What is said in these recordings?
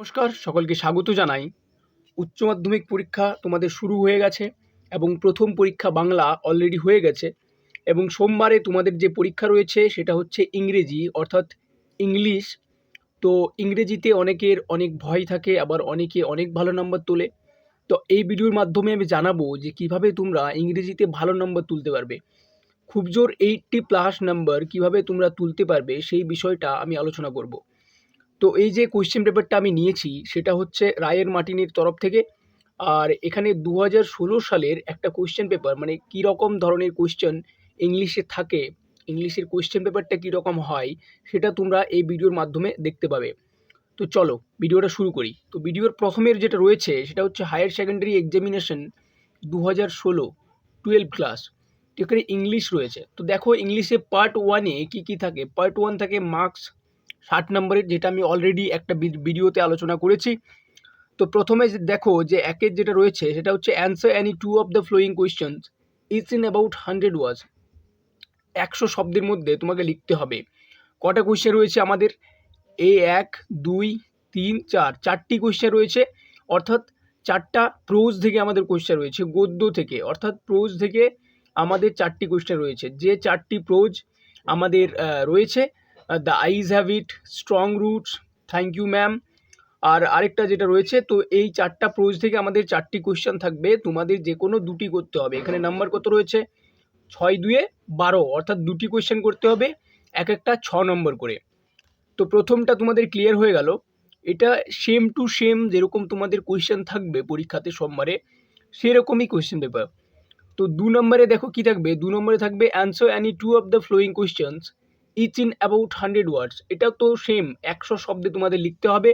নমস্কার, সকলকে স্বাগত জানাই। উচ্চ মাধ্যমিক পরীক্ষা তোমাদের শুরু হয়ে গেছে এবং প্রথম পরীক্ষা বাংলা অলরেডি হয়ে গেছে এবং সোমবারে তোমাদের যে পরীক্ষা রয়েছে সেটা হচ্ছে ইংরেজি অর্থাৎ ইংলিশ। তো ইংরেজিতে অনেকের অনেক ভয় থাকে, আবার অনেকে অনেক ভালো নাম্বার তোলে। তো এই ভিডিওর মাধ্যমে আমি জানাবো যে কিভাবে তোমরা ইংরেজিতে ভালো নাম্বার তুলতে পারবে। খুব জোর 80+ নাম্বার কিভাবে তোমরা তুলতে পারবে সেই বিষয়টা আমি আলোচনা করব। তো এই যে কোয়েশ্চেন পেপারটা আমি নিয়েছি সেটা হচ্ছে রায়ের মার্টিনের তরফ থেকে। আর এখানে 2016 সালের একটা কোয়েশ্চেন পেপার, মানে কী রকম ধরনের কোয়েশ্চেন ইংলিশে থাকে, ইংলিশের কোয়েশ্চেন পেপারটা কীরকম হয় সেটা তোমরা এই ভিডিওর মাধ্যমে দেখতে পাবে। তো চলো ভিডিওটা শুরু করি। তো ভিডিওর প্রথমের যেটা রয়েছে সেটা হচ্ছে হায়ার সেকেন্ডারি এক্সামিনেশন 2016 12 ক্লাস। তো এখানে ইংলিশ রয়েছে। তো দেখো ইংলিশে পার্ট ওয়ানে কী কী থাকে। পার্ট ওয়ান থাকে মার্কস 60 নম্বরের, যেটা আমি অলরেডি একটা ভিডিওতে আলোচনা করেছি। তো প্রথমে দেখো যে একের যেটা রয়েছে সেটা হচ্ছে answer any two of the following questions it's in about 100 words. 100 শব্দের মধ্যে তোমাকে লিখতে হবে। কটা কোয়েশ্চেন রয়েছে আমাদের? এ 1 2 3 4, 4টি কোয়েশ্চেন রয়েছে। অর্থাৎ 4টা প্রোজ থেকে আমাদের কোয়েশ্চেন রয়েছে, গদ্য থেকে, অর্থাৎ প্রোজ থেকে আমাদের 4টি কোয়েশ্চেন রয়েছে। যে 4টি প্রোজ আমাদের রয়েছে, the eyes have it, strong roots, thank you ma'am, আর আরেকটা যেটা রয়েছে। তো এই 4টা প্রোজ থেকে আমাদের 4টি কোয়েশ্চেন থাকবে, তোমাদের যে কোনো দুটি করতে হবে। এখানে নাম্বার কত রয়েছে? 6 2 12, অর্থাৎ দুটি কোয়েশ্চেন করতে হবে, এক একটা 6 নম্বর করে। তো প্রথমটা তোমাদের ক্লিয়ার হয়ে গেল। এটা সেম টু সেম যেরকম তোমাদের কোয়েশ্চেন থাকবে পরীক্ষাতে সোমবারে, সেরকমই কোয়েশ্চেন পেপার। তো 2 নম্বরে দেখো কি থাকবে। 2 নম্বরে থাকবে answer any two of the following questions each in about 100 words. এটাও তো সেম 100 শব্দে তোমাদের লিখতে হবে।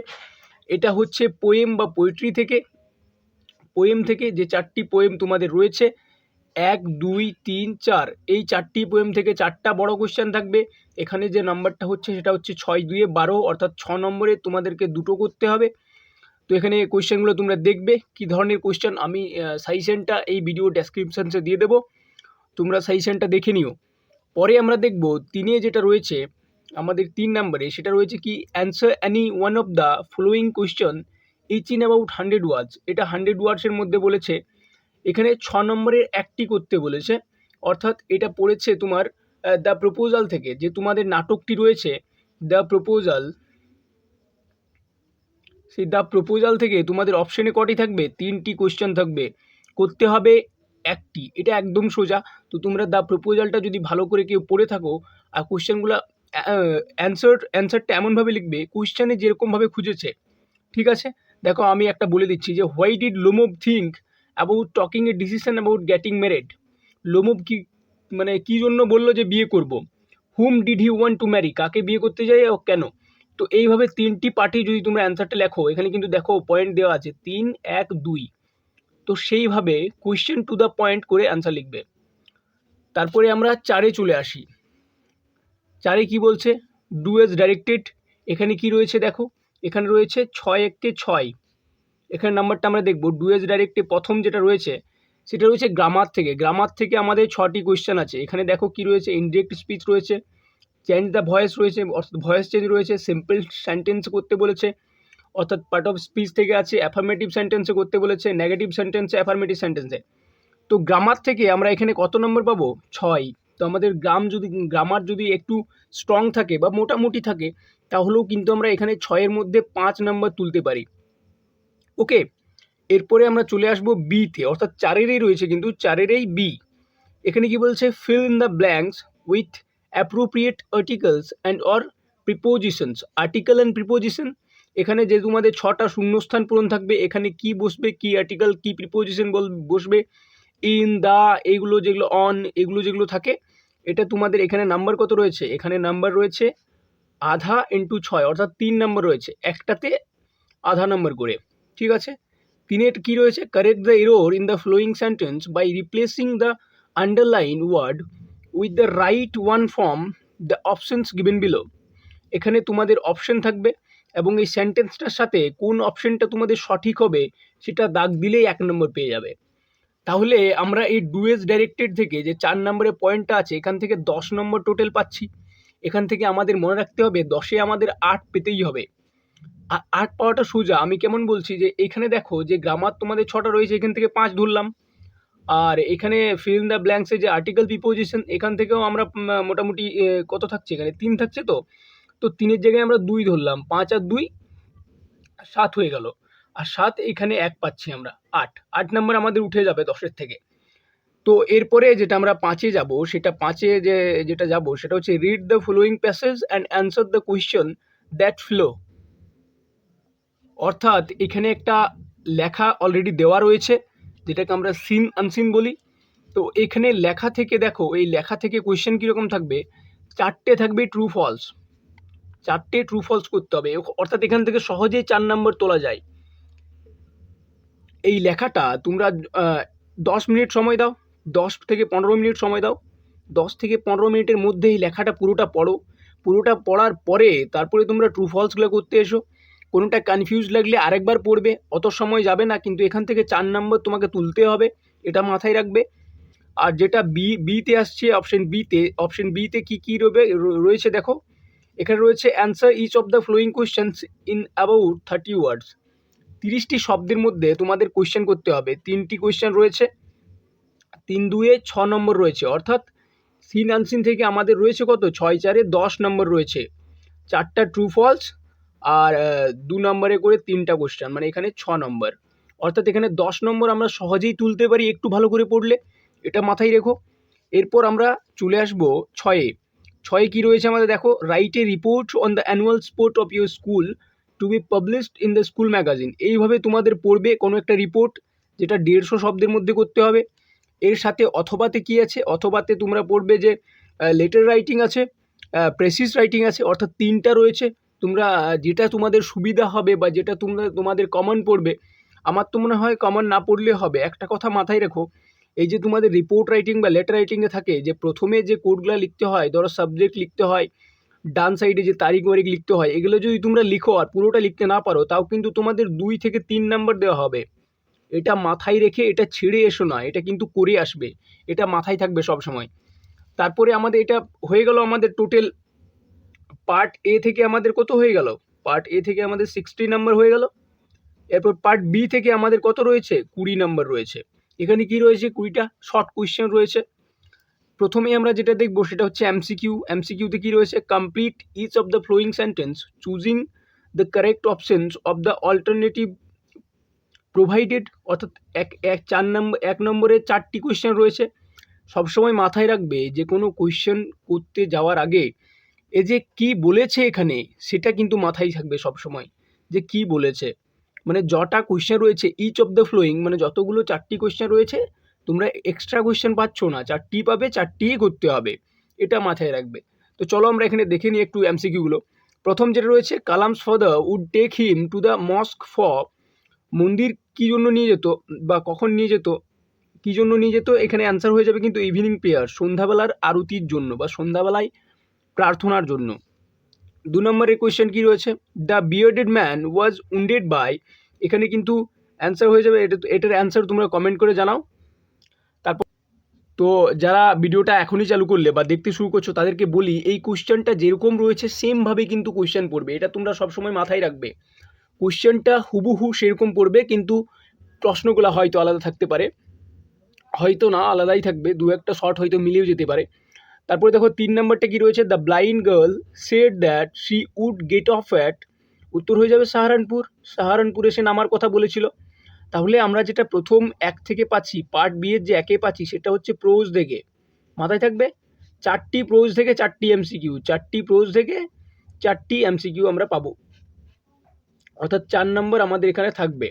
এটা হচ্ছে পোয়েম বা পোয়েট্রি থেকে। পোয়েম থেকে যে 4টি পোয়েম তোমাদের রয়েছে 1 2 3 4, এই 4টি পোয়েম থেকে 4টা বড় কোয়েশ্চেন থাকবে। এখানে যে নাম্বারটা হচ্ছে সেটা হচ্ছে 6 2 12, অর্থাৎ 6 নম্বরে তোমাদেরকে দুটো করতে হবে। তো এখানে কোয়েশ্চেনগুলো তোমরা দেখবে কী ধরনের কোয়েশ্চেন। আমি সাজেশনটা এই ভিডিও ডেসক্রিপশনসে দিয়ে দেবো, তোমরা সাজেশনটা দেখে নিও। পরে আমরা দেখব 3-এ যেটা রয়েছে আমাদের 3 নম্বরে, সেটা রয়েছে কি answer any one of the following question each in about 100 words. এটা 100 ওয়ার্ডসের মধ্যে বলেছে। এখানে 6 নম্বরের একটি করতে বলেছে, অর্থাৎ এটা পড়েছে তোমার দ্য প্রপোজাল থেকে। যে তোমাদের নাটকটি রয়েছে দ্য প্রপোজাল, সেই দ্য প্রপোজাল থেকে তোমাদের অপশানে কটি থাকবে? 3টি কোয়েশ্চেন থাকবে, করতে হবে একটি। এটা একদম সোজা। তো তোমরা দ্য প্রপোজালটা যদি ভালো করে কেউ পড়ে থাকো, আর কোয়েশ্চেনগুলো অ্যান্সারটা এমনভাবে লিখবে কোয়েশ্চেনে যেরকমভাবে খুঁজেছে, ঠিক আছে? দেখো আমি একটা বলে দিচ্ছি যে why did Lomov think about talking a decision about getting married. Lomov কি মানে কী জন্য বললো যে বিয়ে করব? Whom did he want to marry, কাকে বিয়ে করতে যায় ও কেন? তো এইভাবে 3টি পার্টি যদি তোমরা অ্যান্সারটা লেখো, এখানে কিন্তু দেখো পয়েন্ট দেওয়া আছে 3 1 2। তো সেইভাবে কোয়েশ্চেন টু দ্য পয়েন্ট করে অ্যান্সার লিখবে। তারপরে আমরা 4-এ চলে আসি। 4-এ কী বলছে? Do as directed. এখানে কি রয়েছে দেখো, এখানে রয়েছে 6 1 6। এখানে নাম্বারটা আমরা দেখব। ডু এজ ডাইরেক্টে প্রথম যেটা রয়েছে সেটা রয়েছে গ্রামার থেকে। গ্রামার থেকে আমাদের 6টি কোয়েশ্চেন আছে। এখানে দেখো কি রয়েছে, ইনডিরেক্ট স্পিচ রয়েছে, চেঞ্জ দ্য ভয়েস রয়েছে, অর্থাৎ ভয়েস চেঞ্জ রয়েছে, সিম্পল সেন্টেন্স করতে বলেছে, অর্থাৎ পার্ট অফ স্পিচ থেকে আছে, অ্যাফার্মেটিভ সেন্টেন্সে করতে বলেছে, নেগেটিভ সেন্টেন্সে, অ্যাফার্মেটিভ সেন্টেন্সে। তো গ্রামার থেকে আমরা এখানে কত নম্বর পাবো? 6। তো আমাদের গ্রামার যদি একটু স্ট্রং থাকে বা মোটামুটি থাকে, তাহলেও কিন্তু আমরা এখানে 6-এর মধ্যে 5 নম্বর তুলতে পারি। ওকে, এরপরে আমরা চলে আসবো বিতে, অর্থাৎ 4-এরই রয়েছে কিন্তু 4-এরই বি। এখানে কি বলছে? Fill in the blanks with appropriate articles and or prepositions. Article and preposition, এখানে যে তোমাদের 6টা শূন্যস্থান পূরণ থাকবে, এখানে কি বসবে, কি আর্টিকেল, কি প্রিপোজিশন বসবে, ইন, দা, এইগুলো যেগুলো, অন, এগুলো যেগুলো থাকে, এটা তোমাদের এখানে নাম্বার কত রয়েছে? এখানে নাম্বার রয়েছে আধা ইন্টু 6, অর্থাৎ 3 নাম্বার রয়েছে, একটাতে আধা নাম্বার করে, ঠিক আছে? 3-এর কী রয়েছে? Correct the error in the following sentence by replacing the underline word with the right one from the options given below. এখানে তোমাদের অপশন থাকবে এবং এই সেন্টেন্সটার সাথে কোন অপশনটা তোমাদের সঠিক হবে সেটা দাগ দিলেই 1 নম্বর পেয়ে যাবে। তাহলে আমরা এই ডুয়েজ ডাইরেক্টেড থেকে যে 4 নম্বরের পয়েন্টটা আছে, এখান থেকে 10 নম্বর টোটাল পাচ্ছি। এখান থেকে আমাদের মনে রাখতে হবে 10-এ আমাদের 8 পেতেই হবে। 8 পাওয়াটা সোজা। আমি কেমন বলছি যে এখানে দেখো যে গ্রামার তোমাদের 6টা রয়েছে, এখান থেকে 5 ধরলাম। আর এখানে ফিল ইন দ্য ব্ল্যাঙ্কসে যে আর্টিকেল প্রিপোজিশন, এখান থেকেও আমরা মোটামুটি কত থাকছে এখানে 3 থাকছে, তো 3 এর জায়গায় আমরা 2 ধরলাম। 5 আর 2 7 হয়ে গেল। আর 7 এখানে 1 পাচ্ছি আমরা, 8 নাম্বার আমাদের উঠে যাবে 10 থেকে। তো এরপরে যেটা আমরা 5 যাব, সেটা 5 যেটা যাব সেটা হচ্ছে read the following passage and answer the question that flow. অর্থাৎ এখানে একটা লেখা অলরেডি দেওয়া রয়েছে, যেটাকে আমরা সিন আনসিন বলি। তো এখানে লেখা থেকে দেখো, এই লেখা থেকে কোয়েশ্চেন কীরকম থাকবে, 4টে থাকবে ট্রু ফলস, 4টে ট্রু ফলস করতে হবে। অর্থাৎ এখান থেকে সহজেই 4 নম্বর তোলা যায়। এই লেখাটা তোমরা 10 মিনিট সময় দাও, 10 থেকে 15 মিনিট সময় দাও। 10 থেকে 15 মিনিটের মধ্যে এই লেখাটা পুরোটা পড়ো। পুরোটা পড়ার পরে তারপরে তোমরা ট্রু ফলসগুলো করতে এসো। কোনোটা কনফিউজ লাগলে আরেকবার পড়বে, অত সময় যাবে না, কিন্তু এখান থেকে 4 নম্বর তোমাকে তুলতে হবে, এটা মাথায় রাখবে। আর যেটা বিতে আসছে, অপশন বিতে কী রয়েছে দেখো, এখানে রয়েছে answer each of the following questions in about 30 words. 30টি শব্দের মধ্যে তোমাদের কোয়েশ্চেন করতে হবে। 3টি কোয়েশ্চেন রয়েছে, 3 দুয়ে 6 নম্বর রয়েছে। অর্থাৎ সিন আনসিন থেকে আমাদের রয়েছে কত, 6 4 10 নম্বর রয়েছে। 4টা ট্রু ফলস আর 2 নম্বরে করে 3টা কোয়েশ্চেন, মানে এখানে 6 নম্বর। অর্থাৎ এখানে 10 নম্বর আমরা সহজেই তুলতে পারি একটু ভালো করে পড়লে, এটা মাথায় রেখো। এরপর আমরা চলে আসবো 6-এ। 6-এ কী রয়েছে আমাদের দেখো, write a report on the annual sport of your school to be published in the school magazine. এইভাবে তোমাদের পড়বে কোনো একটা রিপোর্ট, যেটা 150 শব্দের মধ্যে করতে হবে। এর সাথে অথবাতে কি আছে, অথবাতে তোমরা পড়বে যে লেটার রাইটিং আছে, প্রেসিস রাইটিং আছে, অর্থাৎ 3টা রয়েছে। তোমরা যেটা তোমাদের সুবিধা হবে বা যেটা তোমাদের কমন পড়বে, আমার তো মনে হয় কমন না পড়লে হবে। একটা কথা মাথায় রেখো, এই যে তোমাদের রিপোর্ট রাইটিং বা লেটার রাইটিংয়ে থাকে যে প্রথমে যে কোডগুলো লিখতে হয়, ধরো সাবজেক্ট লিখতে হয়, ডান সাইডে যে তারিখ বারিখ লিখতে হয়, এগুলো যদি তোমরা লিখো আর পুরোটা লিখতে না পারো, তাও কিন্তু তোমাদের 2 থেকে 3 নাম্বার দেওয়া হবে। এটা মাথায় রেখে এটা ছেড়ে এসো না, এটা কিন্তু করে আসবে, এটা মাথায় থাকবে সব সময়। তারপরে আমাদের এটা হয়ে গেল, আমাদের টোটাল পার্ট এ থেকে আমাদের কত হয়ে গেল, পার্ট এ থেকে আমাদের 60 নাম্বার হয়ে গেল। এরপর পার্ট বি থেকে আমাদের কত রয়েছে, 20 নাম্বার রয়েছে। এখানে কি রয়েছে, 20টা শর্ট কোয়েশ্চেন রয়েছে। প্রথমেই আমরা যেটা দেখবো সেটা হচ্ছে এমসিকিউ। এমসিকিউতে কি রয়েছে, complete each of the following sentence choosing the correct options of the alternative provided. অর্থাৎ 1 নম্বরে 4টি কোয়েশ্চেন রয়েছে। সবসময় মাথায় রাখবে যে কোনো কোয়েশ্চেন করতে যাওয়ার আগে এ যে কি বলেছে এখানে, সেটা কিন্তু মাথায় থাকবে সবসময়, যে কি বলেছে। মানে যটা কোয়েশ্চেন রয়েছে ইচ অফ দ্য ফ্লোয়িং, মানে যতগুলো 4টি কোয়েশ্চেন রয়েছে, তোমরা এক্সট্রা কোয়েশ্চেন পাচ্ছ না, 4টি পাবে, 4টিই করতে হবে, এটা মাথায় রাখবে। তো চলো আমরা এখানে দেখে নিই একটু এমসিকিউগুলো। প্রথম যেটা রয়েছে, Kalam's father would take him to the mosque for. মন্দির কী জন্য নিয়ে যেত বা কখন নিয়ে যেত, কী জন্য নিয়ে যেত, এখানে অ্যান্সার হয়ে যাবে কিন্তু ইভিনিং প্রেয়ার, সন্ধ্যাবেলার আরতির জন্য বা সন্ধ্যাবেলায় প্রার্থনার জন্য। 2 নম্বরের কোয়েশ্চেন কী রয়েছে, the bearded man was wounded by. এখানে কিন্তু অ্যান্সার হয়ে যাবে, এটার অ্যান্সার তোমরা কমেন্ট করে জানাও। তারপর তো যারা ভিডিওটা এখনই চালু করলে বা দেখতে শুরু করছো, তাদেরকে বলি এই কোয়েশ্চেনটা যেরকম রয়েছে সেমভাবে কিন্তু কোয়েশ্চেন পড়বে, এটা তোমরা সবসময় মাথায় রাখবে। কোয়েশ্চেনটা হুবহু সেরকম পড়বে, কিন্তু প্রশ্নগুলো হয়তো আলাদা থাকতে পারে, হয়তো না, আলাদাই থাকবে, 2-1টা শর্ট হয়তো মিলেও যেতে পারে। তারপরে দেখো 3 নম্বরটা কী রয়েছে, the blind girl said that she would get off at. উত্তর হয়ে যাবে সাহারানপুর। সাহারানপুরে সে নামার কথা বলেছিল। তাহলে আমরা যেটা প্রথম 1 থেকে পাচ্ছি, পার্ট বি এর যে 1-এ পাচ্ছি, সেটা হচ্ছে প্রোজ থেকে, মাথায় থাকবে 4টি প্রোজ থেকে 4টি এমসিকিউ, 4টি প্রোজ থেকে 4টি এমসিকিউ আমরা পাবো। অর্থাৎ 4 নম্বর আমাদের এখানে থাকবে।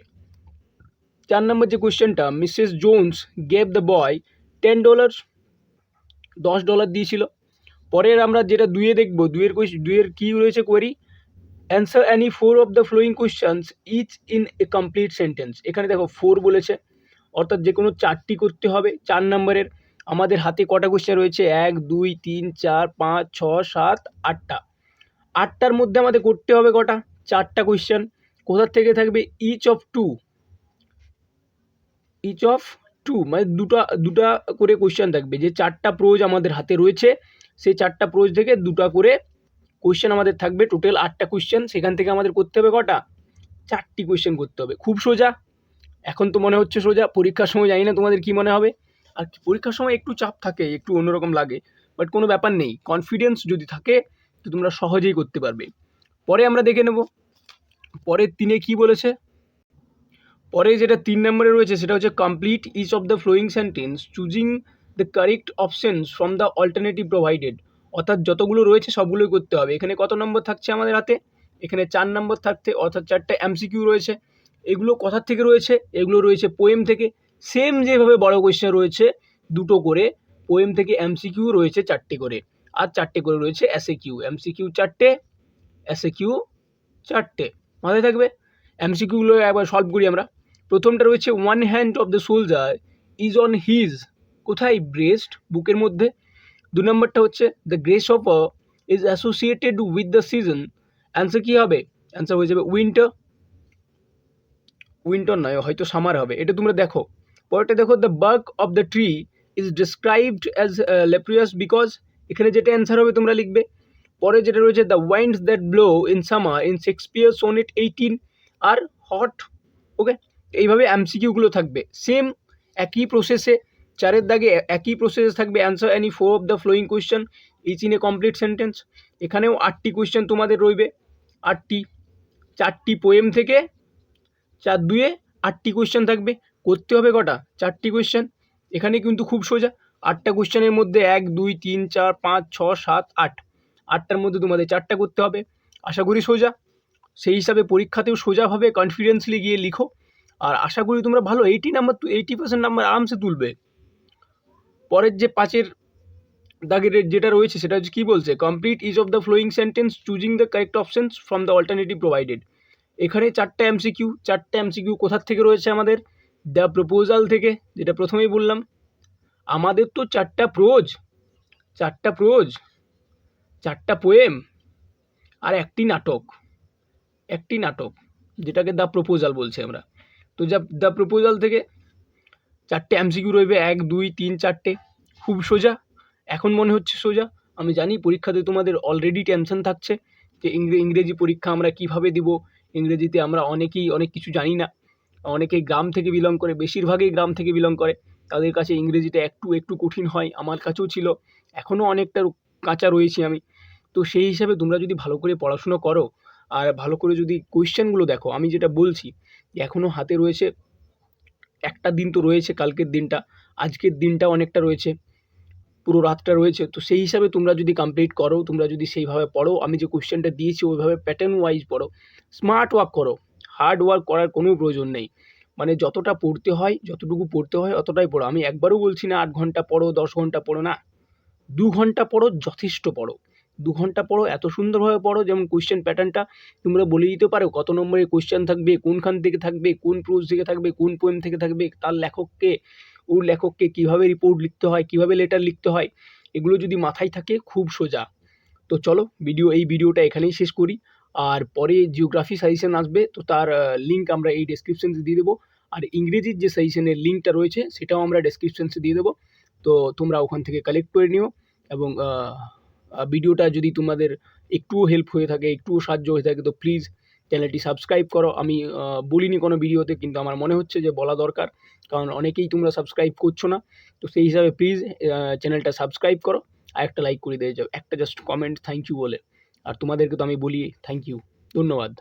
4 নম্বর যে কোয়েশ্চেনটা, Mrs Jones gave the boy $10, $10 দিয়েছিল। পরের আমরা যেটা 2-এ দেখবো, 2-এর কী রয়েছে query, answer any 4 of the following questions each in a complete sentence. এখানে দেখো 4 বলেছে, অর্থাৎ যে কোনো 4টি করতে হবে। 4 নম্বরের আমাদের হাতে কটা কোয়েশ্চেন রয়েছে, 1 2 3 4 5 6 7 8টা। 8টার মধ্যে আমাদের করতে হবে কটা, 4টা কোয়েশ্চেন। কোথার থেকে থাকবে, ইচ অফ টু, মানে দুটা করে কোয়েশ্চেন থাকবে। যে 4টা প্রোজ আমাদের হাতে রয়েছে, সেই 4টা প্রোজ থেকে 2টা করে কোয়েশ্চেন আমাদের থাকবে। টোটাল 8টা কোয়েশ্চেন, সেখান থেকে আমাদের করতে হবে কটা, 4টি কোয়েশ্চেন করতে হবে, খুব সোজা। এখন তো মনে হচ্ছে সোজা, পরীক্ষার সময় জানি না তোমাদের কী মনে হবে। আর পরীক্ষার সময় একটু চাপ থাকে, একটু অন্যরকম লাগে, বাট কোনো ব্যাপার নেই, কনফিডেন্স যদি থাকে তো তোমরা সহজেই করতে পারবে। পরে আমরা দেখে নেব পরের 3-এ কী বলেছে। পরে যেটা 3 নম্বরে রয়েছে সেটা হচ্ছে complete each of the following sentence choosing the correct options from the alternative provided. অর্থাৎ যতগুলো রয়েছে সবগুলোই করতে হবে। এখানে কত নম্বর থাকছে আমাদের হাতে? এখানে 4 নম্বর থাকতে, অর্থাৎ 4টে এমসিকিউ রয়েছে। এগুলো কথার থেকে রয়েছে, এগুলো রয়েছে পোয়েম থেকে। সেম যেভাবে বড় কোয়েশ্চেন রয়েছে 2টো করে, পোয়েম থেকে এমসিকিউ রয়েছে 4টে করে, আর 4টে করে রয়েছে এসএকিউ। এমসিকিউ 4টে, এসএকিউ 4টে, মাথায় থাকবে। এমসিকিউগুলো একবার সলভ করি আমরা। প্রথমটা রয়েছে one hand of the soldier is on his, কোথায়? ব্রেস্ট, বুকের মধ্যে। 2 নম্বরটা হচ্ছে the grace of is associated with the season. Answer কী হবে? অ্যান্সার হয়ে যাবে উইন্টার। উইন্টার নয়, হয়তো সামার হবে, এটা তোমরা দেখো। পরেরটা দেখো, the bark of the tree is described as leprous because. এখানে যেটা অ্যান্সার হবে তোমরা লিখবে। পরে যেটা রয়েছে, the winds that blow in summer in Shakespeare sonnet 18 are hot. Okay, এইভাবে এমসিকিউগুলো থাকবে সেম একই প্রসেসে। 4-এর দাগে একই প্রসেসে থাকবে, answer any 4 of the following question each in a complete sentence. এখানেও 8টি কোয়েশ্চেন তোমাদের রইবে, 8টি। 4টি পোয়েম থেকে, 4-2-এ 8টি কোয়েশ্চেন থাকবে। করতে হবে কটা? 4টি কোয়েশ্চেন। এখানে কিন্তু খুব সোজা, 8টা কোয়েশ্চেনের মধ্যে 1 2 3 4 5 6 7 8, 8টার মধ্যে তোমাদের 4টা করতে হবে। আশা করি সোজা। সেই হিসাবে পরীক্ষাতেও সোজাভাবে কনফিডেন্সলি গিয়ে লিখো, আর আশা করি তোমরা ভালো 80% নাম্বার আরামসে তুলবে। পরের যে 5-এর দাগের যেটা রয়েছে সেটা হচ্ছে কী বলছে, complete each of the following sentence choosing the correct options from the alternative provided. এখানে 4টে এমসিকিউ। 4টে এমসিকিউ কোথার থেকে রয়েছে আমাদের? দ্য প্রপোজাল থেকে, যেটা প্রথমেই বললাম। আমাদের তো 4টা প্রোজ, 4টা প্রোজ, 4টা পোয়েম আর একটি নাটক, যেটাকে দ্য প্রপোজাল বলছি আমরা। তো দ্য প্রপোজাল থেকে 4টে এমসিকিউ রইবে, 1 2 3 4টে। খুব সোজা, এখন মনে হচ্ছে সোজা। আমি জানি পরীক্ষাতে তোমাদের অলরেডি টেনশন থাকছে যে ইংরেজি পরীক্ষা আমরা কিভাবে দিব। ইংরেজিতে আমরা অনেকেই অনেক কিছু জানি না, অনেকেই গ্রাম থেকে বিলং করে, বেশিরভাগই গ্রাম থেকে বিলং করে, তাদের কাছে ইংরেজিটা একটু কঠিন হয়। আমার কাছেও ছিল, এখনও অনেকটা কাঁচা রয়েছি আমি। তো সেই হিসাবে তোমরা যদি ভালো করে পড়াশুনো করো আর ভালো করে যদি কোয়েশ্চেনগুলো দেখো, আমি যেটা বলছি এখনও হাতে রয়েছে, একটা দিন তো রয়েছে, কালকের দিনটা, আজকের দিনটা অনেকটা রয়েছে, পুরো রাতটা রয়েছে। তো সেই হিসাবে তোমরা যদি কমপ্লিট করো, তোমরা যদি সেইভাবে পড়ো, আমি যে কোয়েশ্চেনটা দিয়েছি ওইভাবে প্যাটার্ন ওয়াইজ পড়ো, স্মার্ট ওয়ার্ক করো, হার্ড ওয়ার্ক করার কোনো প্রয়োজন নেই। মানে যতটা পড়তে হয়, যতটুকু পড়তে হয় অতটাই পড়ো। আমি একবারও বলছি না 8 ঘন্টা পড়ো, 10 ঘন্টা পড়ো, না, 2 ঘন্টা পড়ো, যথেষ্ট পড়ো। 2 ঘন্টা পড়ো, এত সুন্দরভাবে পড়ো যেমন কোয়েশ্চেন প্যাটার্নটা তোমরা বলে দিতে পারো কত নম্বরের কোয়েশ্চেন থাকবে, কোনখান থেকে থাকবে, কোন প্রোজ থেকে থাকবে, কোন পোয়েম থেকে থাকবে, তার লেখককে, ওর লেখককে কীভাবে রিপোর্ট লিখতে হয়, কীভাবে লেটার লিখতে হয়, এগুলো যদি মাথায় থাকে খুব সোজা। তো চলো এই ভিডিওটা এখানেই শেষ করি। আর পরে জিওগ্রাফি সাজেশন আসবে, তো তার লিঙ্ক আমরা এই ডেসক্রিপশনে দিয়ে দেবো। আর ইংরেজির যে সাজেশনের লিঙ্কটা রয়েছে সেটাও আমরা ডেসক্রিপশনে দিয়ে দেবো, তো তোমরা ওখান থেকে কালেক্ট করে নিও। এবং ভিডিওটা যদি তোমাদের একটুও হেল্প হয়ে থাকে, একটুও সাহায্য হয়ে থাকে, তো প্লিজ চ্যানেলটি সাবস্ক্রাইব করো। আমি বলিনি কোনো ভিডিওতে, কিন্তু আমার মনে হচ্ছে যে বলা দরকার, কারণ অনেকেই তোমরা সাবস্ক্রাইব করছো না। তো সেই হিসাবে প্লিজ চ্যানেলটা সাবস্ক্রাইব করো, আর একটা লাইক করে দিয়ে যাও, একটা জাস্ট কমেন্ট থ্যাংক ইউ বলে। আর তোমাদেরকে তো আমি বলি থ্যাংক ইউ, ধন্যবাদ।